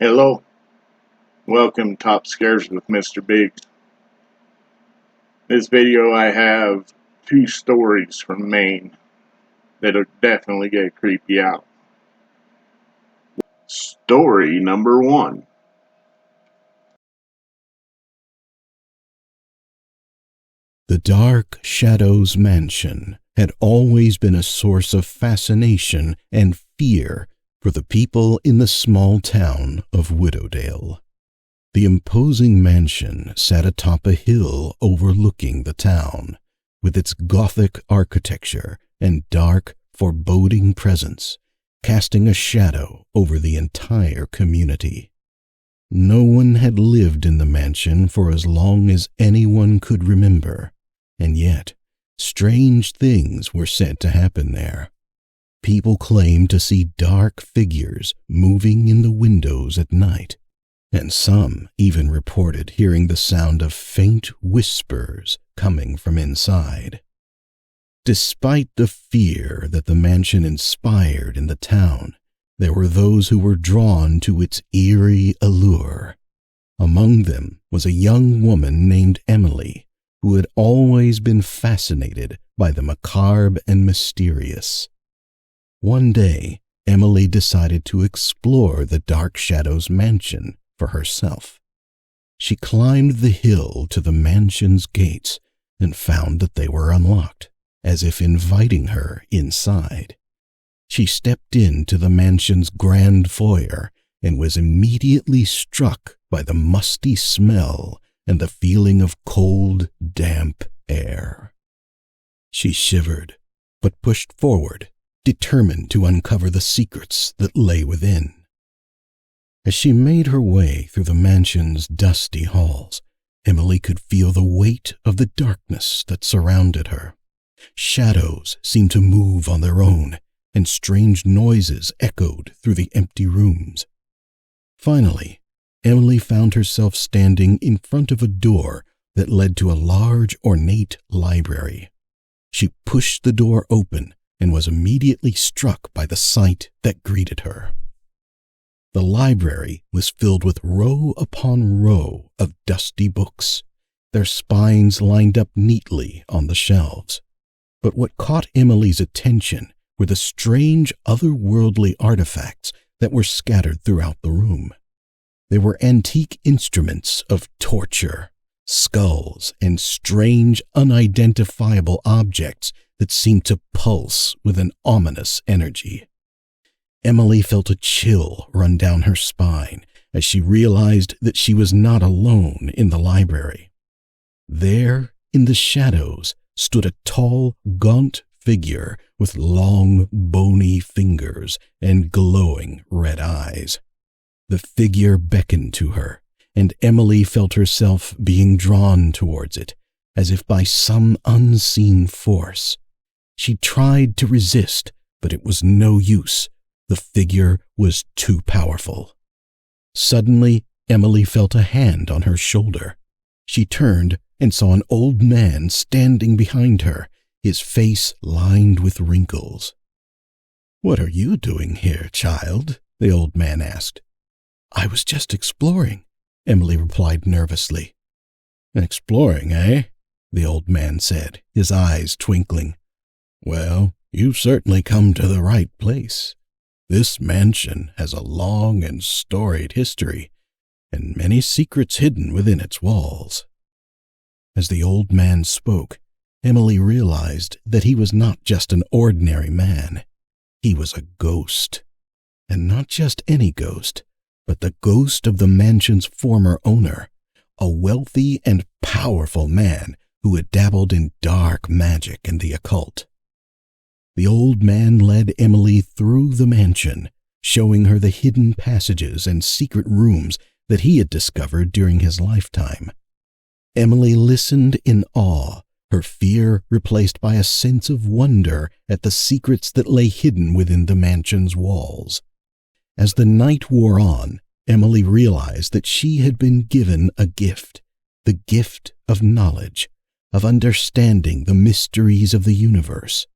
Hello, welcome Top Scares with Mr. Biggs. This video I have two stories from Maine that'll definitely get creepy out. Story number one. The Dark Shadows Mansion had always been a source of fascination and fear for the people in the small town of Widowdale. The imposing mansion sat atop a hill overlooking the town, with its Gothic architecture and dark, foreboding presence, casting a shadow over the entire community. No one had lived in the mansion for as long as anyone could remember, and yet strange things were said to happen there. People claimed to see dark figures moving in the windows at night, and some even reported hearing the sound of faint whispers coming from inside. Despite the fear that the mansion inspired in the town, there were those who were drawn to its eerie allure. Among them was a young woman named Emily, who had always been fascinated by the macabre and mysterious. One day, Emily decided to explore the Dark Shadows mansion for herself. She climbed the hill to the mansion's gates and found that they were unlocked, as if inviting her inside. She stepped into the mansion's grand foyer and was immediately struck by the musty smell and the feeling of cold, damp air. She shivered, but pushed forward, determined to uncover the secrets that lay within. As she made her way through the mansion's dusty halls, Emily could feel the weight of the darkness that surrounded her. Shadows seemed to move on their own, and strange noises echoed through the empty rooms. Finally, Emily found herself standing in front of a door that led to a large, ornate library. She pushed the door open and was immediately struck by the sight that greeted her. The library was filled with row upon row of dusty books, their spines lined up neatly on the shelves. But what caught Emily's attention were the strange otherworldly artifacts that were scattered throughout the room. They were antique instruments of torture, skulls, and strange, unidentifiable objects that seemed to pulse with an ominous energy. Emily felt a chill run down her spine as she realized that she was not alone in the library. There, in the shadows, stood a tall, gaunt figure with long, bony fingers and glowing red eyes. The figure beckoned to her, and Emily felt herself being drawn towards it, as if by some unseen force. She tried to resist, but it was no use. The figure was too powerful. Suddenly, Emily felt a hand on her shoulder. She turned and saw an old man standing behind her, his face lined with wrinkles. "What are you doing here, child?" the old man asked. "I was just exploring," Emily replied nervously. "Exploring, eh?" the old man said, his eyes twinkling. "Well, you've certainly come to the right place. This mansion has a long and storied history, and many secrets hidden within its walls." As the old man spoke, Emily realized that he was not just an ordinary man. He was a ghost. And not just any ghost, but the ghost of the mansion's former owner, a wealthy and powerful man who had dabbled in dark magic and the occult. The old man led Emily through the mansion, showing her the hidden passages and secret rooms that he had discovered during his lifetime. Emily listened in awe, her fear replaced by a sense of wonder at the secrets that lay hidden within the mansion's walls. As the night wore on, Emily realized that she had been given a gift, the gift of knowledge, of understanding the mysteries of the universe.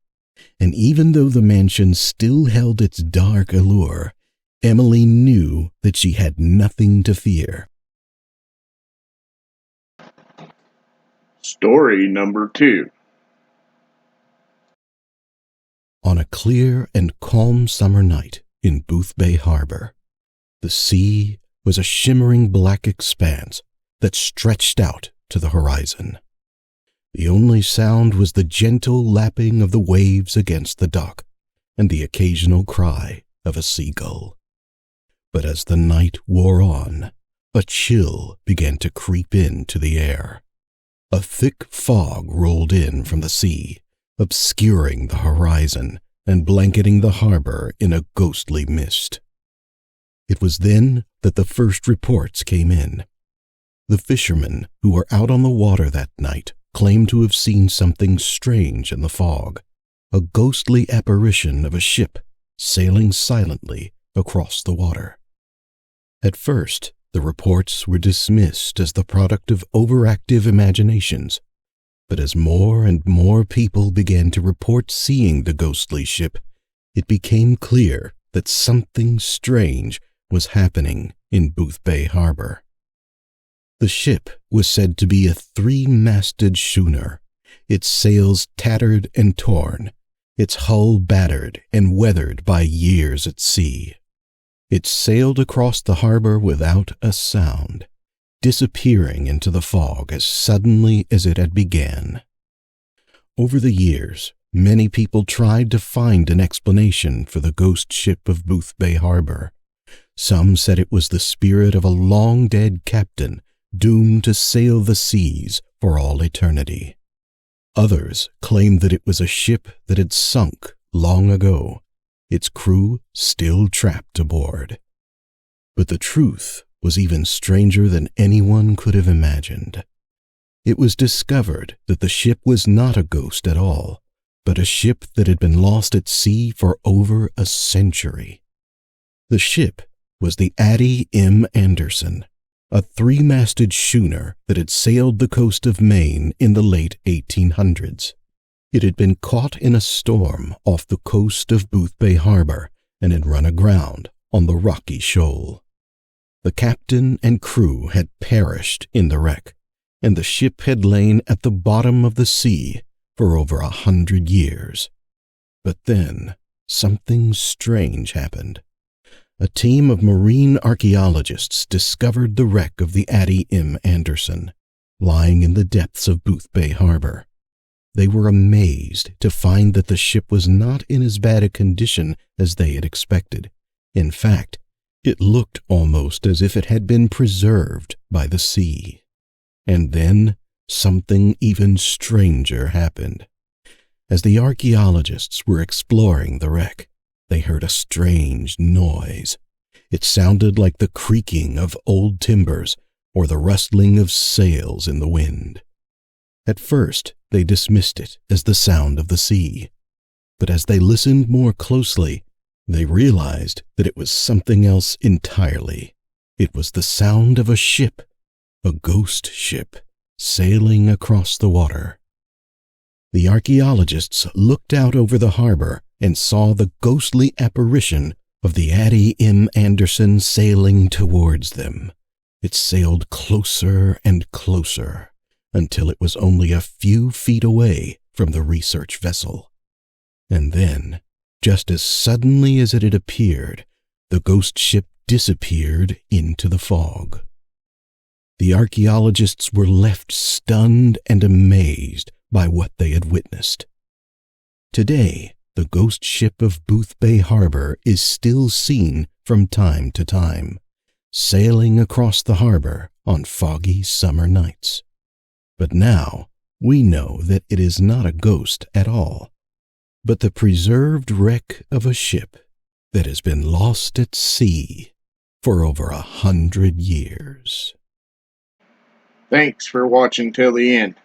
And even though the mansion still held its dark allure, Emily knew that she had nothing to fear. Story number 2. On a clear and calm summer night in Booth Bay Harbor, the sea was a shimmering black expanse that stretched out to the horizon. The only sound was the gentle lapping of the waves against the dock and the occasional cry of a seagull. But as the night wore on, a chill began to creep into the air. A thick fog rolled in from the sea, obscuring the horizon and blanketing the harbor in a ghostly mist. It was then that the first reports came in. The fishermen who were out on the water that night claimed to have seen something strange in the fog, a ghostly apparition of a ship sailing silently across the water. At first, the reports were dismissed as the product of overactive imaginations, but as more and more people began to report seeing the ghostly ship, it became clear that something strange was happening in Booth Bay Harbor. The ship was said to be a 3-masted schooner, its sails tattered and torn, its hull battered and weathered by years at sea. It sailed across the harbor without a sound, disappearing into the fog as suddenly as it had began. Over the years, many people tried to find an explanation for the ghost ship of Booth Bay Harbor. Some said it was the spirit of a long-dead captain doomed to sail the seas for all eternity. Others claimed that it was a ship that had sunk long ago, its crew still trapped aboard. But the truth was even stranger than anyone could have imagined. It was discovered that the ship was not a ghost at all, but a ship that had been lost at sea for over a century. The ship was the Addie M. Anderson, a 3-masted schooner that had sailed the coast of Maine in the late 1800s. It had been caught in a storm off the coast of Booth Bay Harbor and had run aground on the rocky shoal. The captain and crew had perished in the wreck, and the ship had lain at the bottom of the sea for over 100 years. But then something strange happened. A team of marine archaeologists discovered the wreck of the Addie M. Anderson, lying in the depths of Booth Bay Harbor. They were amazed to find that the ship was not in as bad a condition as they had expected. In fact, it looked almost as if it had been preserved by the sea. And then something even stranger happened. As the archaeologists were exploring the wreck, they heard a strange noise. It sounded like the creaking of old timbers or the rustling of sails in the wind. At first, they dismissed it as the sound of the sea, but as they listened more closely, they realized that it was something else entirely. It was the sound of a ship, a ghost ship, sailing across the water. The archaeologists looked out over the harbor and saw the ghostly apparition of the Addie M. Anderson sailing towards them. It sailed closer and closer until it was only a few feet away from the research vessel. And then, just as suddenly as it had appeared, the ghost ship disappeared into the fog. The archaeologists were left stunned and amazed by what they had witnessed. Today, the ghost ship of Booth Bay Harbor is still seen from time to time, sailing across the harbor on foggy summer nights. But now we know that it is not a ghost at all, but the preserved wreck of a ship that has been lost at sea for over 100 years. Thanks for watching till the end.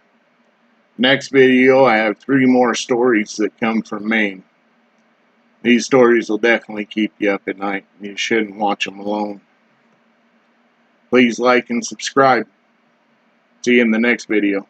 Next video, I have 3 more stories that come from Maine. These stories will definitely keep you up at night. You shouldn't watch them alone. Please like and subscribe. See you in the next video.